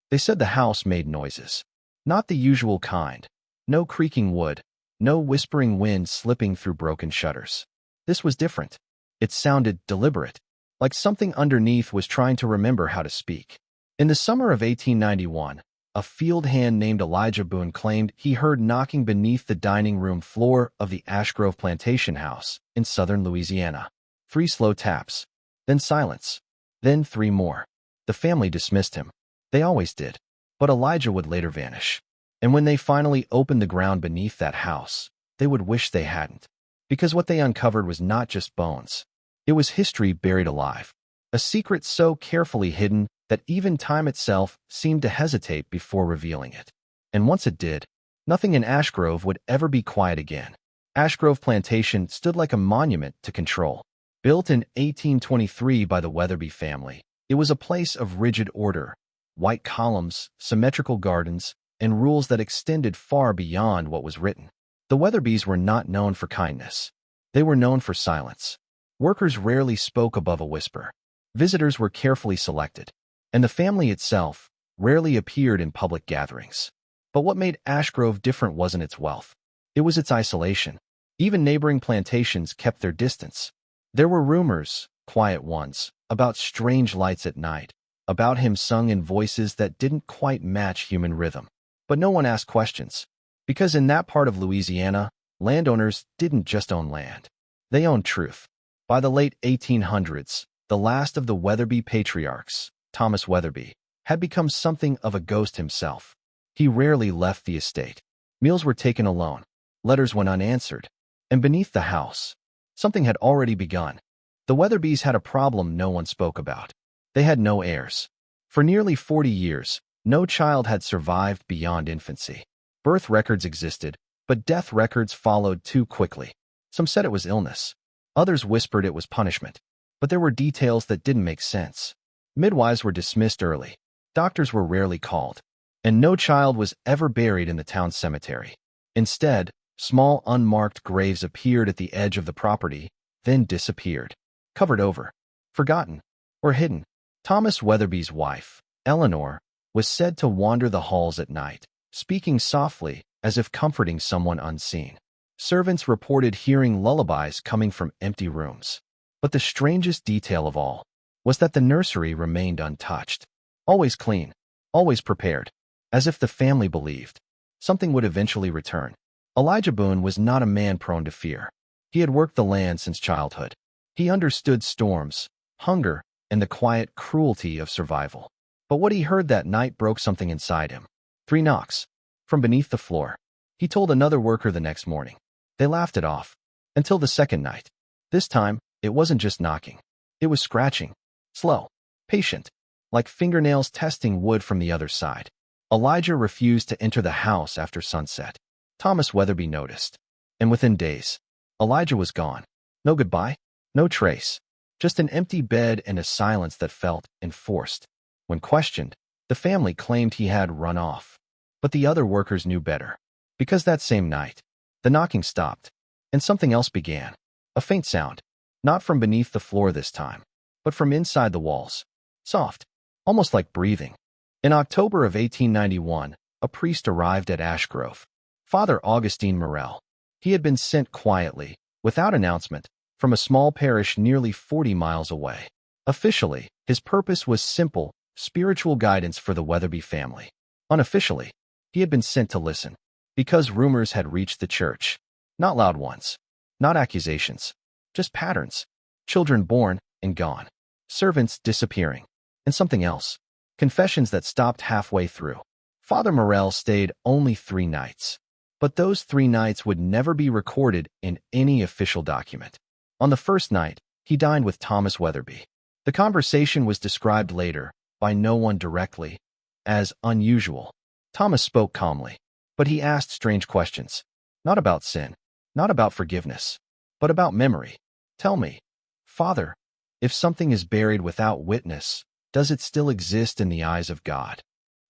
They said the house made noises. Not the usual kind. No creaking wood. No whispering wind slipping through broken shutters. This was different. It sounded deliberate, like something underneath was trying to remember how to speak. In the summer of 1891, a field hand named Elijah Boone claimed he heard knocking beneath the dining room floor of the Ashgrove Plantation house in southern Louisiana. 3 slow taps, then silence, then 3 more. The family dismissed him. They always did. But Elijah would later vanish. And when they finally opened the ground beneath that house, they would wish they hadn't. Because what they uncovered was not just bones. It was history buried alive. A secret so carefully hidden that even time itself seemed to hesitate before revealing it. And once it did, nothing in Ashgrove would ever be quiet again. Ashgrove Plantation stood like a monument to control. Built in 1823 by the Weatherby family, it was a place of rigid order, white columns, symmetrical gardens, and rules that extended far beyond what was written. The Weatherbys were not known for kindness. They were known for silence. Workers rarely spoke above a whisper. Visitors were carefully selected, and the family itself rarely appeared in public gatherings. But what made Ashgrove different wasn't its wealth. It was its isolation. Even neighboring plantations kept their distance. There were rumors, quiet ones, about strange lights at night, about him sung in voices that didn't quite match human rhythm. But no one asked questions, because in that part of Louisiana, landowners didn't just own land. They owned truth. By the late 1800s, the last of the Weatherby patriarchs, Thomas Weatherby, had become something of a ghost himself. He rarely left the estate. Meals were taken alone. Letters went unanswered. And beneath the house, something had already begun. The Weatherbys had a problem no one spoke about. They had no heirs. For nearly 40 years, no child had survived beyond infancy. Birth records existed, but death records followed too quickly. Some said it was illness. Others whispered it was punishment. But there were details that didn't make sense. Midwives were dismissed early. Doctors were rarely called. And no child was ever buried in the town cemetery. Instead, small unmarked graves appeared at the edge of the property, then disappeared. Covered over, forgotten, or hidden. Thomas Weatherby's wife, Eleanor, was said to wander the halls at night, speaking softly as if comforting someone unseen. Servants reported hearing lullabies coming from empty rooms. But the strangest detail of all was that the nursery remained untouched. Always clean, always prepared, as if the family believed something would eventually return. Elijah Boone was not a man prone to fear. He had worked the land since childhood. He understood storms, hunger, and the quiet cruelty of survival. But what he heard that night broke something inside him. 3 knocks, from beneath the floor. He told another worker the next morning. They laughed it off, until the second night. This time, it wasn't just knocking. It was scratching, slow, patient, like fingernails testing wood from the other side. Elijah refused to enter the house after sunset. Thomas Weatherby noticed, and within days, Elijah was gone. No goodbye, no trace, just an empty bed and a silence that felt enforced. When questioned, the family claimed he had run off. But the other workers knew better, because that same night, the knocking stopped, and something else began. A faint sound, not from beneath the floor this time, but from inside the walls. Soft, almost like breathing. In October of 1891, a priest arrived at Ashgrove, Father Augustine Morel. He had been sent quietly, without announcement, from a small parish nearly 40 miles away. Officially, his purpose was simple, spiritual guidance for the Weatherby family. Unofficially, he had been sent to listen, because rumors had reached the church. Not loud ones, not accusations, just patterns. Children born and gone. Servants disappearing. And something else. Confessions that stopped halfway through. Father Morel stayed only 3 nights. But those 3 nights would never be recorded in any official document. On the first night, he dined with Thomas Weatherby. The conversation was described later, by no one directly, as unusual. Thomas spoke calmly, but he asked strange questions. Not about sin, not about forgiveness, but about memory. Tell me, Father, if something is buried without witness, does it still exist in the eyes of God?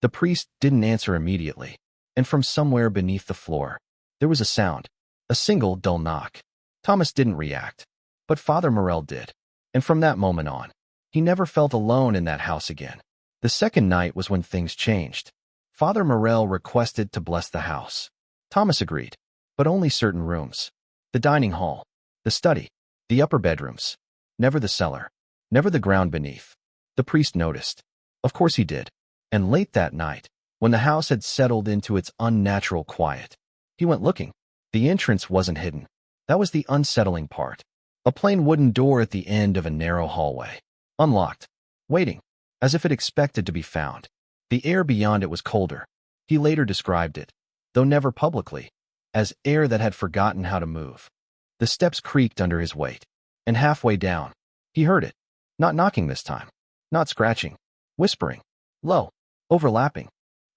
The priest didn't answer immediately, and from somewhere beneath the floor, there was a sound, a single dull knock. Thomas didn't react, but Father Morel did, and from that moment on, he never felt alone in that house again. The second night was when things changed. Father Morell requested to bless the house. Thomas agreed, but only certain rooms. The dining hall, the study, the upper bedrooms. Never the cellar, never the ground beneath. The priest noticed. Of course he did. And late that night, when the house had settled into its unnatural quiet, he went looking. The entrance wasn't hidden. That was the unsettling part. A plain wooden door at the end of a narrow hallway. Unlocked. Waiting. As if it expected to be found. The air beyond it was colder. He later described it, though never publicly, as air that had forgotten how to move. The steps creaked under his weight. And halfway down, he heard it. Not knocking this time. Not scratching. Whispering. Low. Overlapping.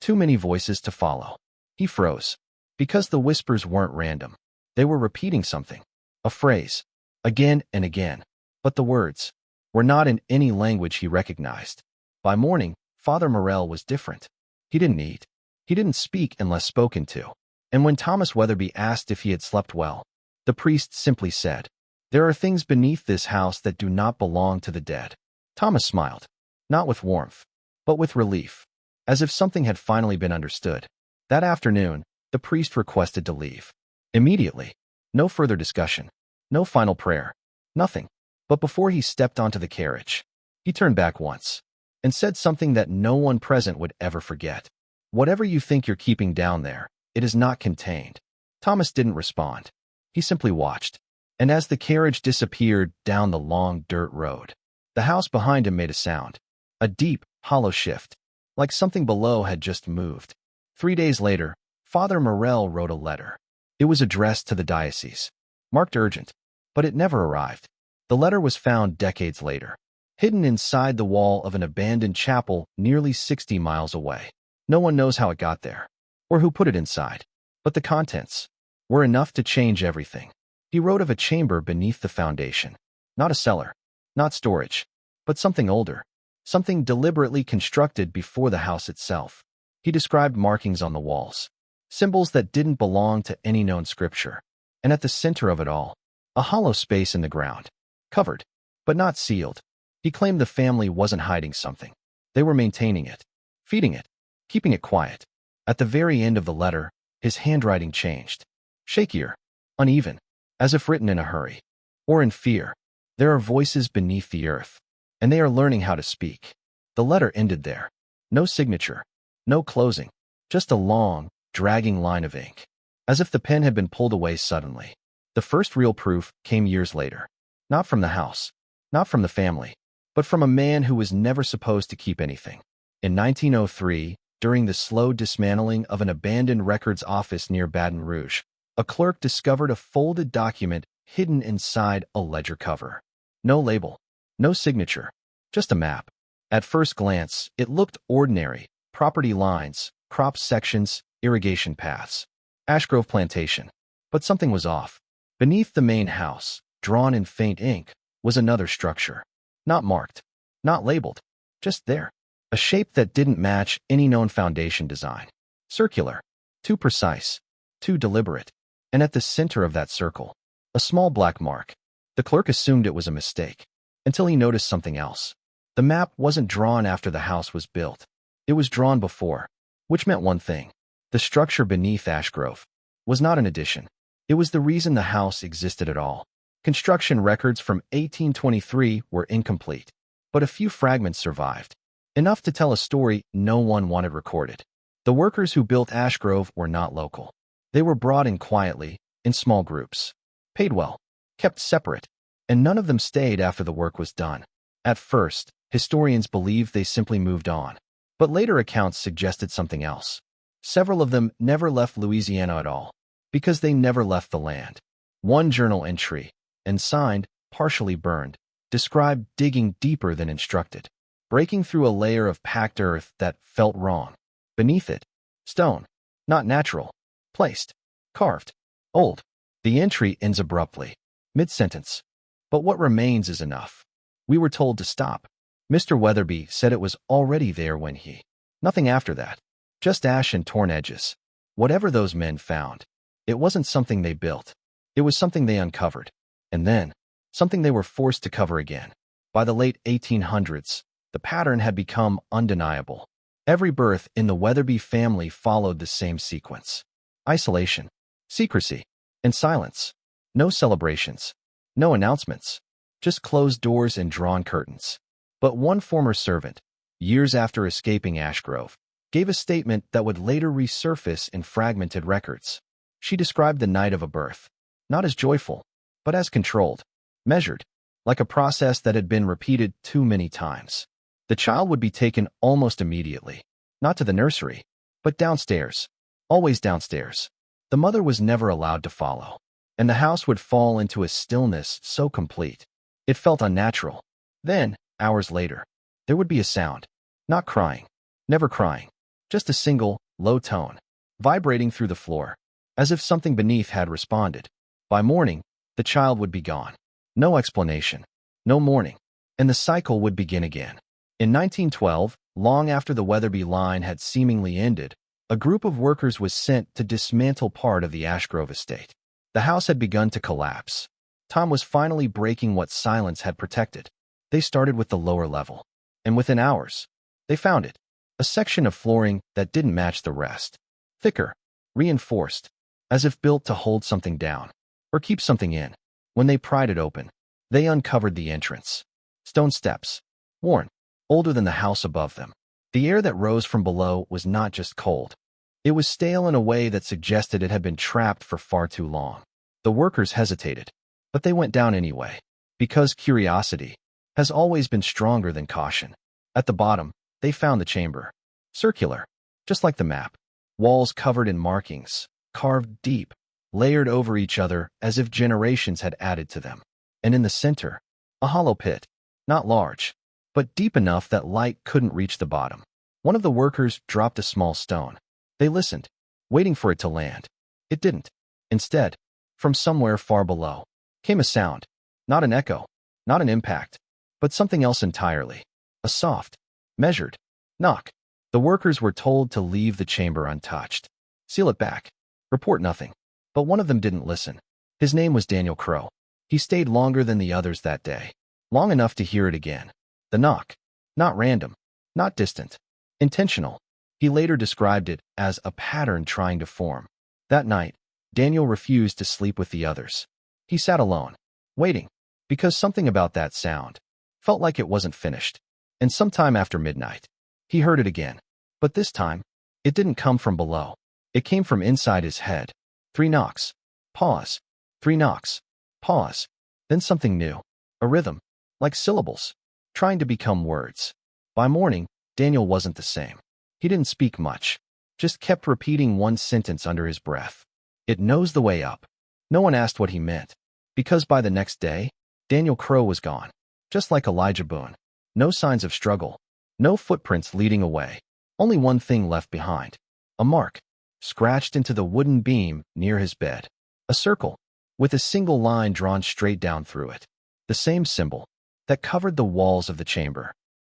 Too many voices to follow. He froze. Because the whispers weren't random. They were repeating something. A phrase. Again and again. But the words were not in any language he recognized. By morning, Father Morell was different. He didn't eat. He didn't speak unless spoken to. And when Thomas Weatherby asked if he had slept well, the priest simply said, "There are things beneath this house that do not belong to the dead." Thomas smiled. Not with warmth, but with relief. As if something had finally been understood. That afternoon, the priest requested to leave. Immediately. No further discussion. No final prayer. Nothing. But before he stepped onto the carriage, he turned back once and said something that no one present would ever forget. "Whatever you think you're keeping down there, it is not contained." Thomas didn't respond. He simply watched. And as the carriage disappeared down the long dirt road, the house behind him made a sound. A deep, hollow shift. Like something below had just moved. 3 days later, Father Morell wrote a letter. It was addressed to the diocese. Marked urgent. But it never arrived. The letter was found decades later. Hidden inside the wall of an abandoned chapel nearly 60 miles away. No one knows how it got there. Or who put it inside. But the contents were enough to change everything. He wrote of a chamber beneath the foundation. Not a cellar. Not storage. But something older. Something deliberately constructed before the house itself. He described markings on the walls. Symbols that didn't belong to any known scripture. And at the center of it all, a hollow space in the ground. Covered, but not sealed. He claimed the family wasn't hiding something. They were maintaining it. Feeding it. Keeping it quiet. At the very end of the letter, his handwriting changed. Shakier. Uneven. As if written in a hurry. Or in fear. There are voices beneath the earth. And they are learning how to speak. The letter ended there. No signature. No closing. Just a long, dragging line of ink. As if the pen had been pulled away suddenly. The first real proof came years later. Not from the house. Not from the family. But from a man who was never supposed to keep anything. In 1903, during the slow dismantling of an abandoned records office near Baton Rouge, a clerk discovered a folded document hidden inside a ledger cover. No label. No signature, just a map. At first glance, it looked ordinary. Property lines, crop sections, irrigation paths. Ashgrove Plantation. But something was off. Beneath the main house, drawn in faint ink, was another structure. Not marked. Not labeled. Just there. A shape that didn't match any known foundation design. Circular. Too precise. Too deliberate. And at the center of that circle, a small black mark. The clerk assumed it was a mistake. Until he noticed something else. The map wasn't drawn after the house was built. It was drawn before, which meant one thing. The structure beneath Ashgrove was not an addition. It was the reason the house existed at all. Construction records from 1823 were incomplete, but a few fragments survived. Enough to tell a story no one wanted recorded. The workers who built Ashgrove were not local. They were brought in quietly, in small groups. Paid well, kept separate. And none of them stayed after the work was done. At first, historians believed they simply moved on. But later accounts suggested something else. Several of them never left Louisiana at all, because they never left the land. One journal entry, and signed, partially burned, described digging deeper than instructed, breaking through a layer of packed earth that felt wrong. Beneath it, stone, not natural, placed, carved, old. The entry ends abruptly, mid-sentence. But what remains is enough. We were told to stop. Mr. Weatherby said it was already there when he. Nothing after that. Just ash and torn edges. Whatever those men found, it wasn't something they built. It was something they uncovered. And then, something they were forced to cover again. By the late 1800s, The pattern had become undeniable. Every birth in the Weatherby family followed the same sequence. Isolation, secrecy, and silence. No celebrations, no announcements, just closed doors and drawn curtains. But one former servant, years after escaping Ashgrove, gave a statement that would later resurface in fragmented records. She described the night of a birth, not as joyful, but as controlled, measured, like a process that had been repeated too many times. The child would be taken almost immediately, not to the nursery, but downstairs, always downstairs. The mother was never allowed to follow, and the house would fall into a stillness so complete. It felt unnatural. Then, hours later, there would be a sound. Not crying, never crying, just a single, low tone, vibrating through the floor, as if something beneath had responded. By morning, the child would be gone. No explanation, no mourning, and the cycle would begin again. In 1912, long after the Weatherby line had seemingly ended, a group of workers was sent to dismantle part of the Ashgrove estate. The house had begun to collapse. Tom was finally breaking what silence had protected. They started with the lower level, and within hours, they found it. A section of flooring that didn't match the rest. Thicker, reinforced, as if built to hold something down, or keep something in. When they pried it open, they uncovered the entrance. Stone steps, worn, older than the house above them. The air that rose from below was not just cold. It was stale in a way that suggested it had been trapped for far too long. The workers hesitated, but they went down anyway, because curiosity has always been stronger than caution. At the bottom, they found the chamber. Circular, just like the map. Walls covered in markings, carved deep, layered over each other as if generations had added to them. And in the center, a hollow pit, not large, but deep enough that light couldn't reach the bottom. One of the workers dropped a small stone. They listened, waiting for it to land. It didn't. Instead, from somewhere far below, came a sound. Not an echo, not an impact, but something else entirely. A soft, measured knock. The workers were told to leave the chamber untouched. Seal it back. Report nothing. But one of them didn't listen. His name was Daniel Crow. He stayed longer than the others that day. Long enough to hear it again. The knock. Not random. Not distant. Intentional. He later described it as a pattern trying to form. That night, Daniel refused to sleep with the others. He sat alone, waiting, because something about that sound felt like it wasn't finished. And sometime after midnight, he heard it again. But this time, it didn't come from below. It came from inside his head. 3 knocks. Pause. 3 knocks. Pause. Then something new. A rhythm. Like syllables. Trying to become words. By morning, Daniel wasn't the same. He didn't speak much. Just kept repeating one sentence under his breath. It knows the way up. No one asked what he meant. Because by the next day, Daniel Crow was gone. Just like Elijah Boone. No signs of struggle. No footprints leading away. Only one thing left behind. A mark. Scratched into the wooden beam near his bed. A circle, with a single line drawn straight down through it. The same symbol that covered the walls of the chamber.